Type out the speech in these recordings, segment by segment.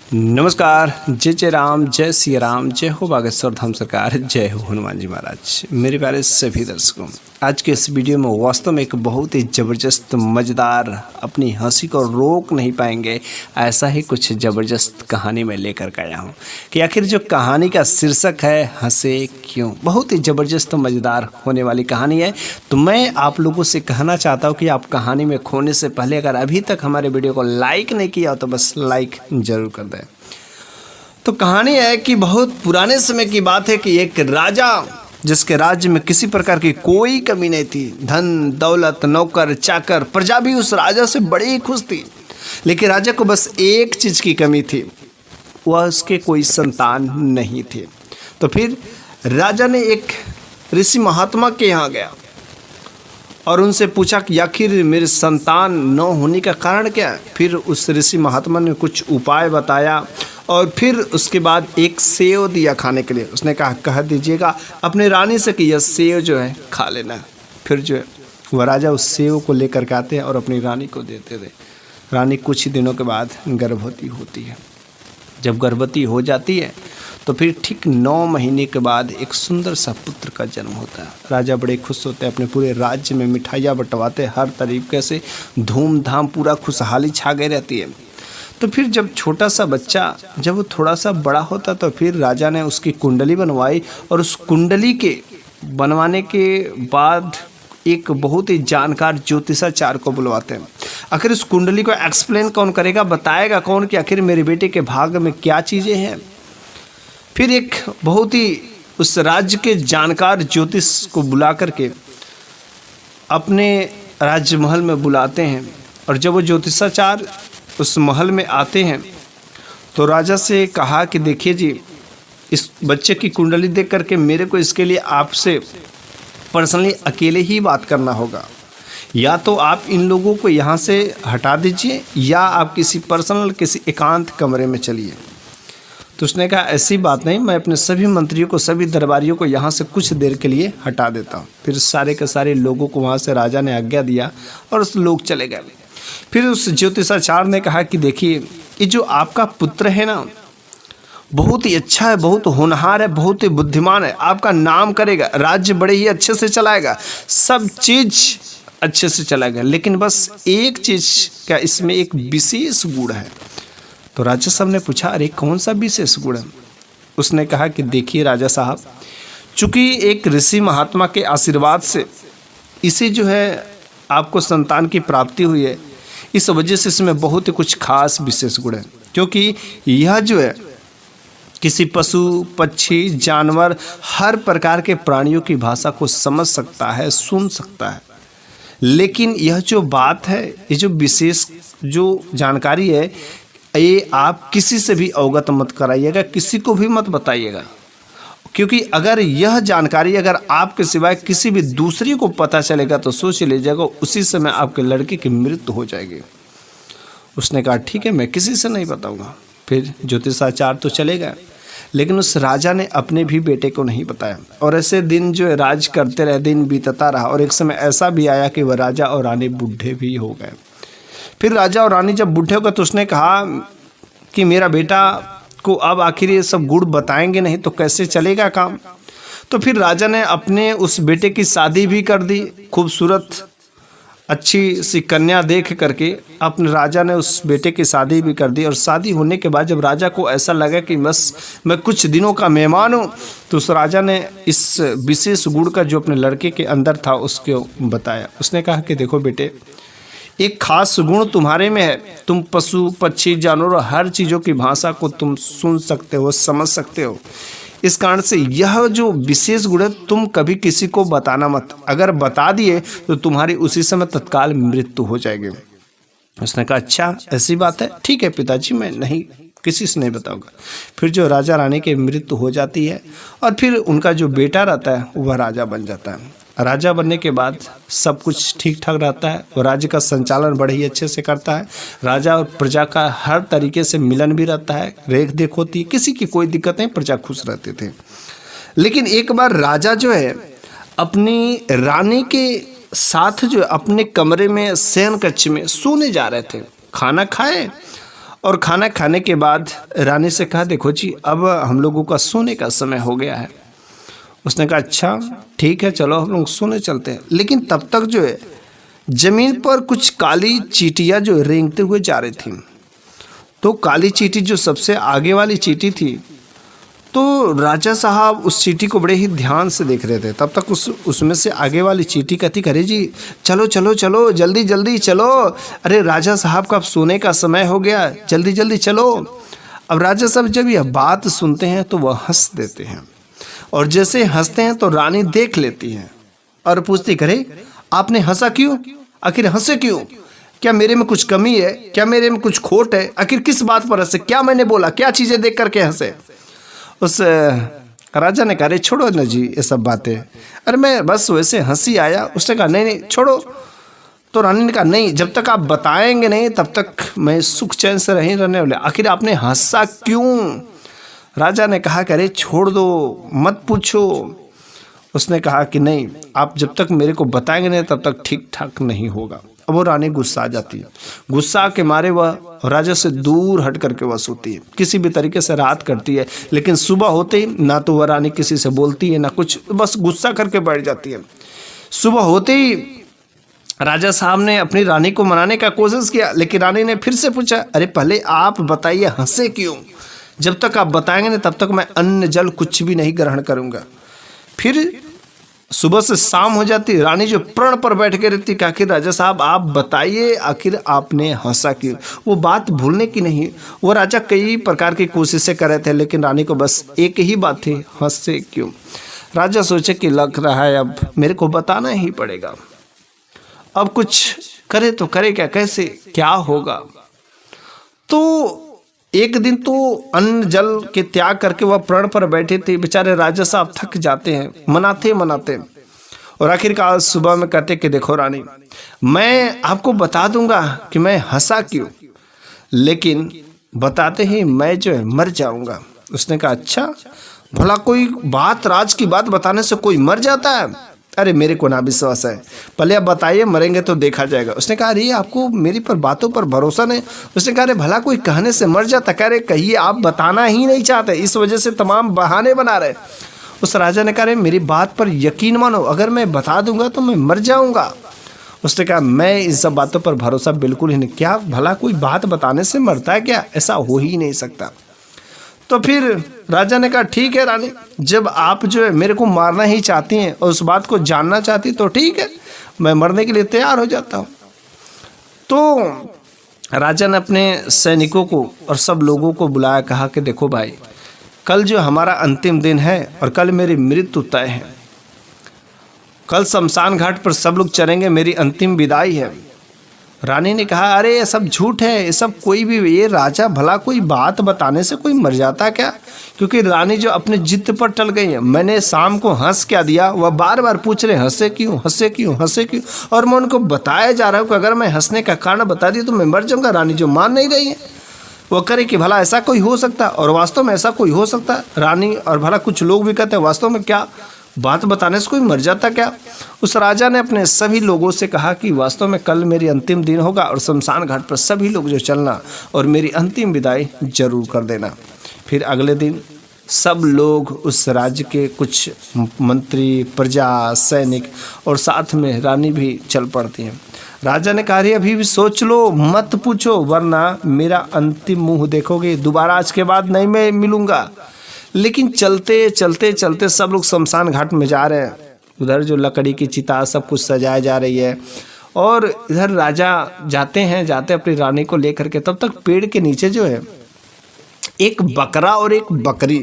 नमस्कार। जय जय राम, जय सिया राम, जय हो बागेश्वर धाम सरकार, जय हो हनुमान जी महाराज। मेरे प्यारे सभी दर्शकों, आज के इस वीडियो में वास्तव में एक बहुत ही ज़बरदस्त मज़ेदार, अपनी हंसी को रोक नहीं पाएंगे ऐसा ही कुछ ज़बरदस्त कहानी मैं लेकर के आया हूँ कि आखिर जो कहानी का शीर्षक है हंसे क्यों, बहुत ही ज़बरदस्त मज़ेदार होने वाली कहानी है। तो मैं आप लोगों से कहना चाहता हूँ कि आप कहानी में खोने से पहले अगर अभी तक हमारे वीडियो को लाइक नहीं किया हो तो बस लाइक ज़रूर कर दें। तो कहानी है कि बहुत पुराने समय की बात है कि एक राजा, जिसके राज्य में किसी प्रकार की कोई कमी नहीं थी, धन दौलत, नौकर चाकर, प्रजा भी उस राजा से बड़ी खुश थी। लेकिन राजा को बस एक चीज़ की कमी थी, वह उसके कोई संतान नहीं थे। तो फिर राजा ने एक ऋषि महात्मा के यहाँ गया और उनसे पूछा कि आखिर मेरे संतान न होने का कारण क्या है। फिर उस ऋषि महात्मा ने कुछ उपाय बताया और फिर उसके बाद एक सेव दिया खाने के लिए। उसने कह दीजिएगा अपने रानी से कि यह सेव जो है खा लेना। फिर जो है वह राजा उस सेव को लेकर के आते हैं और अपनी रानी को देते थे। रानी कुछ ही दिनों के बाद गर्भवती होती है। जब गर्भवती हो जाती है तो फिर ठीक 9 महीने के बाद एक सुंदर सा पुत्र का जन्म होता है। राजा बड़े खुश होते हैं, अपने पूरे राज्य में मिठाइयाँ बंटवाते हैं, हर तरीके से धूमधाम पूरा खुशहाली छा गई रहती है। तो फिर जब छोटा सा बच्चा जब वो थोड़ा सा बड़ा होता तो फिर राजा ने उसकी कुंडली बनवाई और उस कुंडली के बनवाने के बाद एक बहुत ही जानकार ज्योतिषाचार्य को बुलवाते हैं। आखिर इस कुंडली को एक्सप्लेन कौन करेगा, बताएगा कौन कि आखिर मेरे बेटे के भाग्य में क्या चीज़ें हैं। फिर एक बहुत ही उस राज्य के जानकार ज्योतिष को बुला करके अपने राजमहल में बुलाते हैं। और जब वो ज्योतिषाचार्य उस महल में आते हैं तो राजा से कहा कि देखिए जी, इस बच्चे की कुंडली देख करके मेरे को इसके लिए आपसे पर्सनली अकेले ही बात करना होगा। या तो आप इन लोगों को यहाँ से हटा दीजिए या आप किसी पर्सनल किसी एकांत कमरे में चलिए। तो उसने कहा ऐसी बात नहीं, मैं अपने सभी मंत्रियों को, सभी दरबारियों को यहाँ से कुछ देर के लिए हटा देता हूँ। फिर सारे के सारे लोगों को वहाँ से राजा ने आज्ञा दिया और उस लोग चले गए। फिर उस ज्योतिषाचार्य ने कहा कि देखिए, ये जो आपका पुत्र है ना, बहुत ही अच्छा है, बहुत होनहार है, बहुत ही बुद्धिमान है, आपका नाम करेगा, राज्य बड़े ही अच्छे से चलाएगा, सब चीज़ अच्छे से चलाएगा, लेकिन बस एक चीज़ का इसमें एक विशेष गुण है। तो राजा साहब ने पूछा अरे कौन सा विशेष गुण है। उसने कहा कि देखिए राजा साहब, चूँकि एक ऋषि महात्मा के आशीर्वाद से इसे जो है आपको संतान की प्राप्ति हुई है, इस वजह से इसमें बहुत ही कुछ खास विशेष गुण है। क्योंकि यह जो है किसी पशु पक्षी जानवर हर प्रकार के प्राणियों की भाषा को समझ सकता है, सुन सकता है। लेकिन यह जो बात है, ये जो विशेष जो जानकारी है, ये आप किसी से भी अवगत मत कराइएगा, किसी को भी मत बताइएगा। क्योंकि अगर यह जानकारी अगर आपके सिवाय किसी भी दूसरे को पता चलेगा तो सोच लीजिएगा उसी समय आपके लड़के की मृत्यु हो जाएगी। उसने कहा ठीक है, मैं किसी से नहीं बताऊंगा। फिर ज्योतिषाचार्य तो चले गए, लेकिन उस राजा ने अपने भी बेटे को नहीं बताया। और ऐसे दिन जो है राज करते रहे, दिन बीतता रहा और एक समय ऐसा भी आया कि वह राजा और रानी बूढ़े भी हो गए। फिर राजा और रानी जब बूढ़े हो गए तो उसने कहा कि मेरा बेटा को अब आखिर ये सब गुण बताएंगे नहीं तो कैसे चलेगा काम। तो फिर राजा ने अपने उस बेटे की शादी भी कर दी, खूबसूरत अच्छी सी कन्या देख करके अपने राजा ने उस बेटे की शादी भी कर दी। और शादी होने के बाद जब राजा को ऐसा लगा कि बस मैं कुछ दिनों का मेहमान हूँ, तो उस राजा ने इस विशेष गुण का जो अपने लड़के के अंदर था उसको बताया। उसने कहा कि देखो बेटे, एक खास गुण तुम्हारे में है, तुम पशु पक्षी जानवर हर चीज़ों की भाषा को तुम सुन सकते हो, समझ सकते हो। इस कारण से यह जो विशेष गुण है तुम कभी किसी को बताना मत, अगर बता दिए तो तुम्हारी उसी समय तत्काल मृत्यु हो जाएगी। उसने कहा अच्छा ऐसी बात है, ठीक है पिताजी, मैं नहीं किसी से नहीं बताऊंगा। फिर जो राजा रानी की मृत्यु हो जाती है और फिर उनका जो बेटा रहता है वह राजा बन जाता है। राजा बनने के बाद सब कुछ ठीक ठाक रहता है और राज्य का संचालन बड़े ही अच्छे से करता है। राजा और प्रजा का हर तरीके से मिलन भी रहता है, रेख देख होती है, किसी की कोई दिक्कत नहीं, प्रजा खुश रहते थे। लेकिन एक बार राजा जो है अपनी रानी के साथ जो अपने कमरे में शयन कक्ष में सोने जा रहे थे, खाना खाए और खाना खाने के बाद रानी से कहा, देखो जी अब हम लोगों का सोने का समय हो गया है। उसने कहा अच्छा ठीक है, चलो हम लोग सोने चलते हैं। लेकिन तब तक जो है जमीन पर कुछ काली चींटियां जो रेंगते हुए जा रही थी। तो काली चींटी जो सबसे आगे वाली चींटी थी, तो राजा साहब उस चींटी को बड़े ही ध्यान से देख रहे थे। तब तक उसमें से आगे वाली चींटी कहती, करे जी चलो चलो चलो, जल्दी जल्दी चलो, अरे राजा साहब का अब सोने का समय हो गया, जल्दी जल्दी चलो। अब राजा साहब जब यह बात सुनते हैं तो वह हंस देते हैं, और जैसे हंसते हैं तो रानी देख लेती है और पूछती, करे आपने हंसा क्यों, आखिर हंसे क्यों, क्या मेरे में कुछ कमी है, क्या मेरे में कुछ खोट है, आखिर किस बात पर हंसे, क्या मैंने बोला, क्या चीज़ें देख करके हंसे। उस राजा ने कहा, अरे छोड़ो ना जी ये सब बातें, अरे मैं बस वैसे हंसी आया। उसने कहा नहीं नहीं छोड़ो। तो रानी ने कहा, नहीं जब तक आप बताएंगे नहीं तब तक मैं सुख चैन से नहीं रहने वाले, आखिर आपने हंसा क्यों। राजा ने कहा कि अरे छोड़ दो, मत पूछो। उसने कहा कि नहीं, आप जब तक मेरे को बताएंगे नहीं तब तक ठीक ठाक नहीं होगा। अब वो रानी गुस्सा आ जाती है, गुस्सा के मारे वह राजा से दूर हट करके वह सोती है, किसी भी तरीके से राहत करती है। लेकिन सुबह होते ही ना तो वह रानी किसी से बोलती है ना कुछ, बस गुस्सा करके बैठ जाती है। सुबह होते ही राजा साहब ने अपनी रानी को मनाने का कोशिश किया, लेकिन रानी ने फिर से पूछा, अरे पहले आप बताइए हंसे क्यों, जब तक आप बताएंगे नहीं तब तक मैं अन्न जल कुछ भी नहीं ग्रहण करूंगा। फिर सुबह से शाम हो जाती, रानी जो प्रण पर बैठ के रहती, आखिर राजा साहब आप बताइए आखिर आपने हंसा क्यों। वो बात भूलने की नहीं, वो राजा कई प्रकार की कोशिशें कर रहे थे, लेकिन रानी को बस एक ही बात थी, हंसे क्यों। राजा सोचे कि लग रहा है अब मेरे को बताना ही पड़ेगा, अब कुछ करे तो करे क्या, कैसे क्या होगा। तो एक दिन तो अन्न जल के त्याग करके वह प्रण पर बैठे थे। बेचारे राजा साहब थक जाते हैं मनाते मनाते, और आखिरकार सुबह में कहते कि देखो रानी, मैं आपको बता दूंगा कि मैं हंसा क्यों, लेकिन बताते ही मैं जो है मर जाऊंगा। उसने कहा अच्छा, भला कोई बात, राज की बात बताने से कोई मर जाता है, अरे मेरे को ना विश्वास है, पहले आप बताइए, मरेंगे तो देखा जाएगा। उसने कहा अरे आपको मेरी पर बातों पर भरोसा नहीं। उसने कहा अरे भला कोई कहने से मर जाता, कह रहे कहिए आप बताना ही नहीं चाहते, इस वजह से तमाम बहाने बना रहे। उस राजा ने कहा अरे मेरी बात पर यकीन मानो, अगर मैं बता दूंगा तो मैं मर जाऊंगा। उसने कहा मैं इन सब बातों पर भरोसा बिल्कुल ही नहीं, क्या भला कोई बात बताने से मरता है क्या, ऐसा हो ही नहीं सकता। तो फिर राजा ने कहा ठीक है रानी, जब आप जो है मेरे को मारना ही चाहती हैं और उस बात को जानना चाहती तो ठीक है, मैं मरने के लिए तैयार हो जाता हूँ। तो राजा ने अपने सैनिकों को और सब लोगों को बुलाया, कहा कि देखो भाई, कल जो हमारा अंतिम दिन है और कल मेरी मृत्यु तय है, कल शमशान घाट पर सब लोग चलेंगे, मेरी अंतिम विदाई है। रानी ने कहा अरे ये सब झूठ है, ये सब कोई भी, ये राजा भला कोई बात बताने से कोई मर जाता क्या। क्योंकि रानी जो अपने जिद पर टल गई है, मैंने शाम को हंस क्या दिया, वह बार बार पूछ रहे हंसे क्यों हंसे क्यों हंसे क्यों, और मैं उनको बताया जा रहा हूँ कि अगर मैं हंसने का कारण बता दी तो मैं मर जाऊँगा। रानी जो मान नहीं रही है, वो करे कि भला ऐसा कोई हो सकता, और वास्तव में ऐसा कोई हो सकता। रानी और भला कुछ लोग भी कहते हैं वास्तव में क्या बात बताने से कोई मर जाता क्या। उस राजा ने अपने सभी लोगों से कहा कि वास्तव में कल मेरी अंतिम दिन होगा और शमशान घाट पर सभी लोग जो चलना और मेरी अंतिम विदाई जरूर कर देना। फिर अगले दिन सब लोग उस राज्य के कुछ मंत्री, प्रजा, सैनिक और साथ में रानी भी चल पड़ती हैं। राजा ने कहा अभी भी सोच लो, मत पूछो, वरना मेरा अंतिम मुंह देखोगे, दोबारा आज के बाद नहीं मैं मिलूंगा। लेकिन चलते चलते चलते सब लोग शमशान घाट में जा रहे हैं। उधर जो लकड़ी की चिता सब कुछ सजाया जा रही है, और इधर राजा जाते अपनी रानी को लेकर के। तब तक पेड़ के नीचे जो है एक बकरा और एक बकरी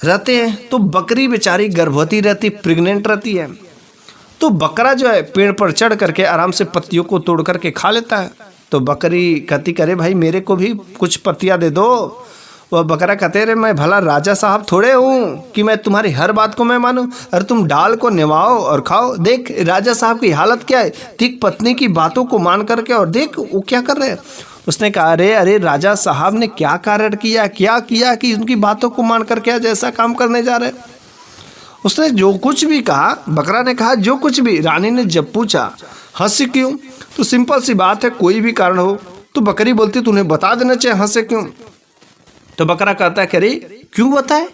रहते हैं। तो बकरी बेचारी गर्भवती रहती, प्रेग्नेंट रहती है। तो बकरा जो है पेड़ पर चढ़ करके आराम से पत्तियों को तोड़ करके खा लेता है। तो बकरी कहती करे भाई मेरे को भी कुछ पत्तियां दे दो। वह बकरा कहते रे मैं भला राजा साहब थोड़े हूँ कि मैं तुम्हारी हर बात को मैं मानूं, अरे तुम डाल को निभाओ और खाओ। देख राजा साहब की हालत क्या है, ठीक पत्नी की बातों को मान करके, और देख वो क्या कर रहे हैं। उसने कहा अरे राजा साहब ने क्या कारण किया, क्या किया कि उनकी बातों को मान कर क्या जैसा काम करने जा रहे। उसने जो कुछ भी कहा, बकरा ने कहा जो कुछ भी। रानी ने जब पूछा हंसी क्यों, तो सिंपल सी बात है, कोई भी कारण हो, तो बकरी बोलती तूने बता देना चाहिए, हंसे क्यों? तो बकरा कहता है कि अरे क्यों बताए,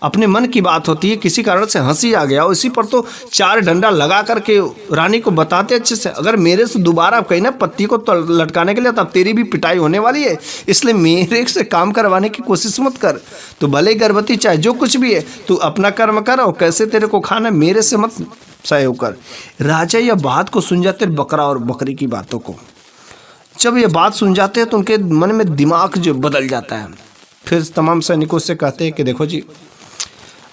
अपने मन की बात होती है, किसी कारण से हंसी आ गया, उसी पर तो 4 डंडा लगा करके रानी को बताते अच्छे से। अगर मेरे से दोबारा कहीं ना पत्ती को तो लटकाने के लिए, तब तेरी भी पिटाई होने वाली है, इसलिए मेरे से काम करवाने की कोशिश मत कर। तो भले गर्भवती चाहे जो कुछ भी है, तू अपना कर्म कर और कैसे तेरे को खाना, मेरे से मत सहयोग कर। राजा यह बात को सुन जाते, बकरा और बकरी की बातों को जब ये बात सुन जाते हैं तो उनके मन में दिमाग जो बदल जाता है। फिर तमाम सैनिकों से कहते हैं कि देखो जी,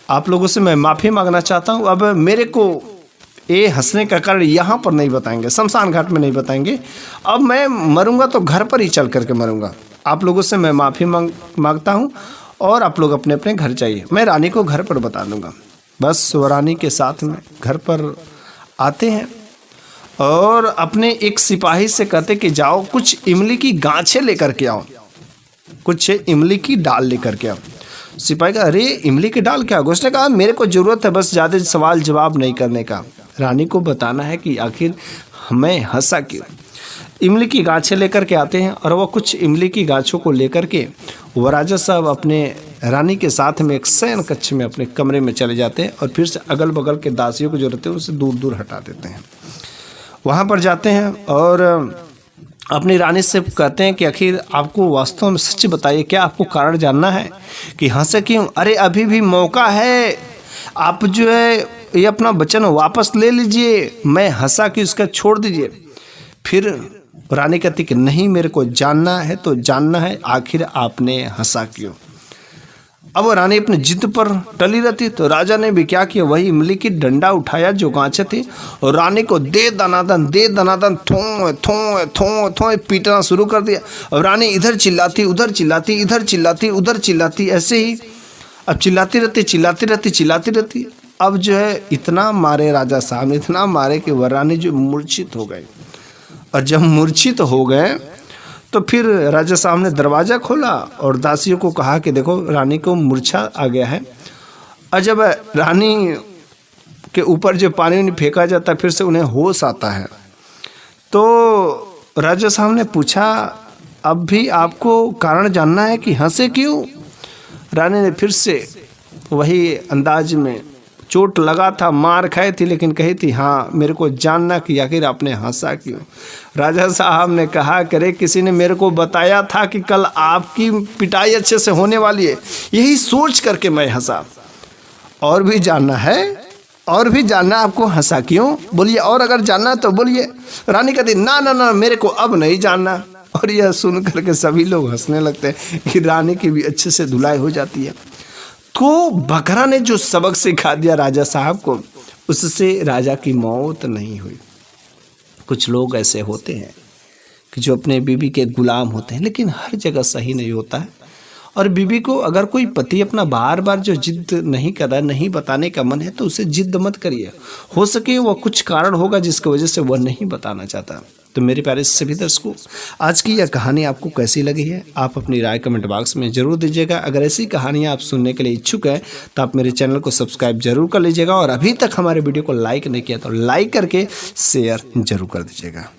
आप लोगों से मैं माफ़ी मांगना चाहता हूँ, अब मेरे को ये हंसने का कारण यहाँ पर नहीं बताएंगे, शमशान घाट में नहीं बताएंगे, अब मैं मरूंगा तो घर पर ही चल करके मरूंगा। आप लोगों से मैं माफ़ी मांगता हूँ और आप लोग अपने अपने घर जाइए, मैं रानी को घर पर बता दूंगा। बस वो रानी के साथ में घर पर आते हैं और अपने एक सिपाही से कहते कि जाओ कुछ इमली की गांछें लेकर के आओ, कुछ इमली की डाल लेकर के आओ। सिपाही का अरे इमली की डाल क्या? उसने कहा मेरे को ज़रूरत है बस, ज़्यादा सवाल जवाब नहीं करने का, रानी को बताना है कि आखिर हमें हंसा क्यों। इमली की गाछें लेकर के आते हैं और वह कुछ इमली की गाछों को लेकर के वो राजा साहब अपने रानी के साथ में एक शयन कक्ष में अपने कमरे में चले जाते हैं और फिर से अगल बगल के दासियों को जो रहते हैं उसे दूर दूर हटा देते हैं। वहाँ पर जाते हैं और अपनी रानी से कहते हैं कि आखिर आपको वास्तव में सच बताइए, क्या आपको कारण जानना है कि हंसे क्यों? अरे अभी भी मौका है, आप जो है ये अपना वचन वापस ले लीजिए, मैं हंसा कि उसका छोड़ दीजिए। फिर रानी कहती कि नहीं, मेरे को जानना है तो जानना है, आखिर आपने हंसा क्यों। अब रानी अपनी जिद पर टली रहती, तो राजा ने भी क्या किया, वही इमली की डंडा उठाया जो गांचे थी और रानी को दे दनादन थों थों थों थों पीटना शुरू कर दिया। और रानी इधर चिल्लाती उधर चिल्लाती, इधर चिल्लाती उधर चिल्लाती, ऐसे ही अब चिल्लाती रहती। अब जो है इतना मारे राजा साहब ने, इतना मारे कि वह रानी जो मूर्छित हो गए। और जब मूर्छित हो गए तो फिर राजा साहब ने दरवाज़ा खोला और दासियों को कहा कि देखो रानी को मूर्छा आ गया है। और जब रानी के ऊपर जो पानी फेंका जाता है फिर से उन्हें होश आता है। तो राजा साहब ने पूछा अब भी आपको कारण जानना है कि हंसे क्यों? रानी ने फिर से वही अंदाज में, चोट लगा था, मार खाई थी, लेकिन कही थी हाँ मेरे को जानना कि आखिर आपने हंसा क्यों। राजा साहब ने कहा करे किसी ने मेरे को बताया था कि कल आपकी पिटाई अच्छे से होने वाली है, यही सोच करके मैं हंसा। और भी जानना है, और भी जानना आपको हंसा क्यों? बोलिए, और अगर जानना है तो बोलिए। रानी कहती ना ना ना, मेरे को अब नहीं जानना। और यह सुन करके सभी लोग हंसने लगते हैं कि रानी की भी अच्छे से धुलाई हो जाती है। तो बकरा ने जो सबक सिखा दिया राजा साहब को, उससे राजा की मौत नहीं हुई। कुछ लोग ऐसे होते हैं कि जो अपने बीवी के गुलाम होते हैं, लेकिन हर जगह सही नहीं होता है। और बीवी को अगर कोई पति अपना बार बार जो जिद नहीं कर रहा, नहीं बताने का मन है, तो उसे जिद मत करिए। हो सके वह कुछ कारण होगा जिसकी वजह से वह नहीं बताना चाहता। तो मेरे प्यारे सभी दर्शकों, आज की यह कहानी आपको कैसी लगी है, आप अपनी राय कमेंट बॉक्स में जरूर दीजिएगा। अगर ऐसी कहानियाँ आप सुनने के लिए इच्छुक हैं तो आप मेरे चैनल को सब्सक्राइब जरूर कर लीजिएगा और अभी तक हमारे वीडियो को लाइक नहीं किया तो लाइक करके शेयर जरूर कर दीजिएगा।